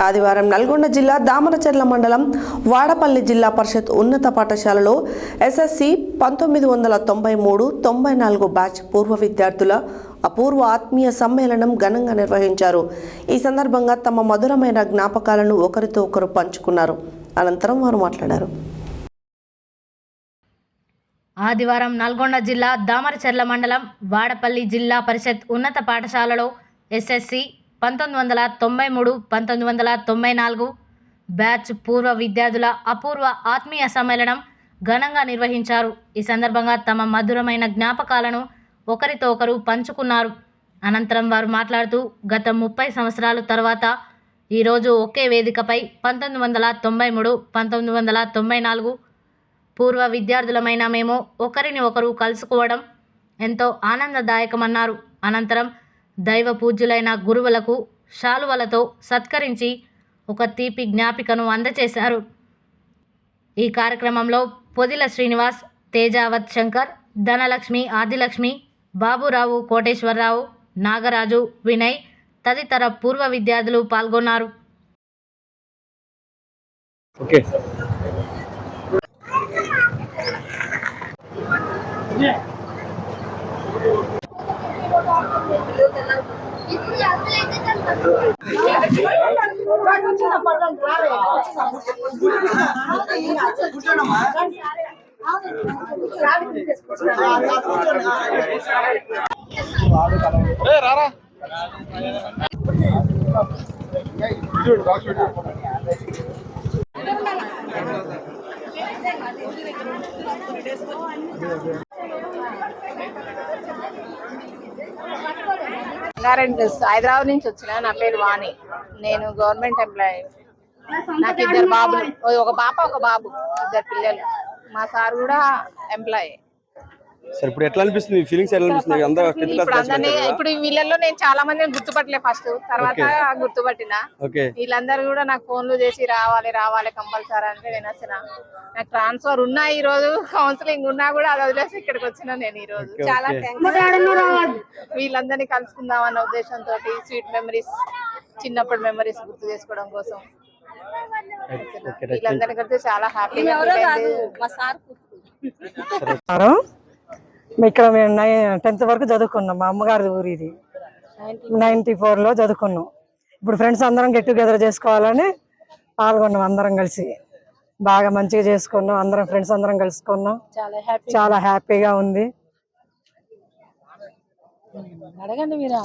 ఆదివారం నల్గొండ జిల్లా దామరచర్ల మండలం వాడపల్లి జిల్లా పరిషత్ ఉన్నత పాఠశాలలో ఎస్ఎస్సి 1993-94 బ్యాచ్ పూర్వ విద్యార్థుల అపూర్వ ఆత్మీయ సమ్మేళనం ఘనంగా నిర్వహించారు. ఈ సందర్భంగా తమ మధురమైన జ్ఞాపకాలను ఒకరితో ఒకరు పంచుకున్నారు. అనంతరం వారు మాట్లాడారు. ఆదివారం నల్గొండ జిల్లా దామరచర్ల మండలం వాడపల్లి జిల్లా పరిషత్ ఉన్నత పాఠశాలలో ఎస్ఎస్సి 1993-1994 బ్యాచ్ పూర్వ విద్యార్థుల అపూర్వ ఆత్మీయ సమ్మేళనం ఘనంగా నిర్వహించారు. ఈ సందర్భంగా తమ మధురమైన జ్ఞాపకాలను ఒకరితో ఒకరు పంచుకున్నారు. అనంతరం వారు మాట్లాడుతూ గత 30 సంవత్సరాల తర్వాత ఈరోజు ఒకే వేదికపై 1993-1994 పూర్వ విద్యార్థులమైన మేము ఒకరిని ఒకరు కలుసుకోవడం ఎంతో ఆనందదాయకమన్నారు. అనంతరం దైవ పూజ్యులైన గురువులకు శాలువలతో సత్కరించి ఒక తీపి జ్ఞాపికను అందజేశారు. ఈ కార్యక్రమంలో పొదిల శ్రీనివాస్, తేజావత్ శంకర్, ధనలక్ష్మి, ఆదిలక్ష్మి, బాబురావు, కోటేశ్వరరావు, నాగరాజు, వినయ్ తదితర పూర్వ విద్యార్థులు పాల్గొన్నారు. హైదరాబాద్ నుంచి వచ్చిన. నా పేరు వాణి. నేను గవర్నమెంట్ ఎంప్లాయీ. నాకు 2 బాబులు, ఒక పాప ఒక బాబు, 2 పిల్లలు. మా సార్ కూడా ఎంప్లాయీ. సరే, ఇప్పుడు ఎట్లా అనిపిస్తుంది? ఫీలింగ్స్ ఎట్లా అనిపిస్తుంది? ఇప్పుడు వీళ్ళల్లో నేను చాలా మందిని గుర్తుపట్టలే. ఫస్ట్ తర్వాత గుర్తుపట్టిన. వీళ్ళందరూ కూడా నాకు ఫోన్లు చేసి రావాలి రావాలి కంపల్సరీ అంటే నేను వచ్చిన. నాకు ట్రాన్స్ఫర్ ఉన్నా, ఈ రోజు కౌన్సిలింగ్ ఉన్నా కూడా అది వదిలేసి ఇక్కడికి వచ్చిన. నేను ఈ రోజు చాలా వీళ్ళందరినీ కలుసుకుందాం అన్న ఉద్దేశంతో స్వీట్ మెమరీస్, చిన్నప్పటి మెమరీస్ గుర్తు చేసుకోవడం కోసం వీళ్ళందరినీ కలిసి చాలా హ్యాపీగా. ఇక్కడ మేము 10th వరకు చదువుకున్నాం. మా అమ్మగారి ఊరు ఇది. 94లో చదువుకున్నాం. ఇప్పుడు ఫ్రెండ్స్ అందరం గెట్ టుగెదర్ చేసుకోవాలని పాల్గొన్నాం. అందరం కలిసి బాగా మంచిగా చేసుకున్నాం. అందరం ఫ్రెండ్స్ అందరం కలుసుకున్నాం. చాలా హ్యాపీగా ఉంది. అడగండి మీరు.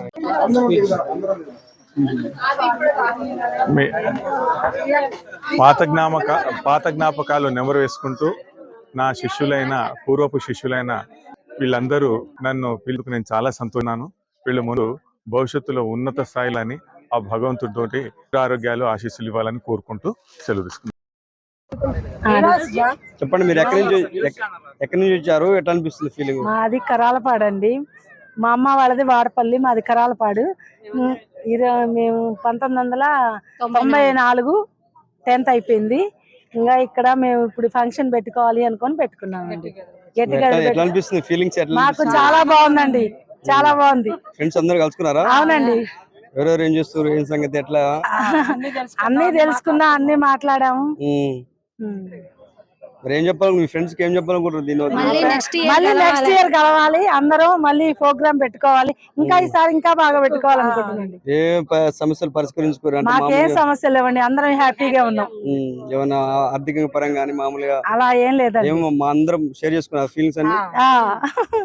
పాత జ్ఞాపకాలు నెమరు వేసుకుంటూ నా శిష్యులైన పూర్వపు శిష్యులైన వీళ్ళందరూ నన్ను పిలుపుకు నేను చాలా సంతోషిస్తున్నాను. వీళ్ళ ముందు భవిష్యత్తులో ఉన్నత స్థాయిలని ఆ భగవంతుడితోటి ఆరోగ్యాలు ఆశీస్సులు ఇవ్వాలని కోరుకుంటూ సెలవు తీసుకున్నాను. చెప్పండి, మీరు ఎక్కడి నుంచి వచ్చారు? ఎట్లా అనిపిస్తుంది ఫీలింగ్? మాది కరాలపాడు అండి. మా అమ్మ వాళ్ళది వాడపల్లి, మాది కరాలపాడు. మేము 1994 10th అయిపోయింది. ఇంకా ఇక్కడ మేము ఇప్పుడు ఫంక్షన్ పెట్టుకోవాలి అనుకొని పెట్టుకున్నామండి. మాకు చాలా బాగుందండి, చాలా బాగుంది. ఫ్రెండ్స్ అందరూ కలుసుకున్నారా? అవునండి. ఎవరెవరు ఏం చేస్తారు, ఏం సంగతి, ఎట్లా అన్ని తెలుసుకున్నా, అన్ని మాట్లాడాము. మరి ఏం చెప్పాలి మీ ఫ్రెండ్స్ కి? ఏం చెప్పాలనుకుంటారు? మళ్ళీ నెక్స్ట్ ఇయర్ కలవాలి, అందరం మళ్ళీ ప్రోగ్రామ్ పెట్టుకోవాలి. ఇంకా ఈసారి ఇంకా బాగా పెట్టుకోవాలనుకుంటున్నాండి. ఏ సమస్యలు పరిష్కరించుకోరు? మాకేం సమస్యలు లేవండి, అందరం హ్యాపీగా ఉన్నాం. ఏమన్నా ఆర్థిక పరంగా మామూలుగా అలా ఏం లేదండి. ఏమో మా అందరం షేర్ చేసుకున్నారు ఫీలింగ్స్ అన్ని.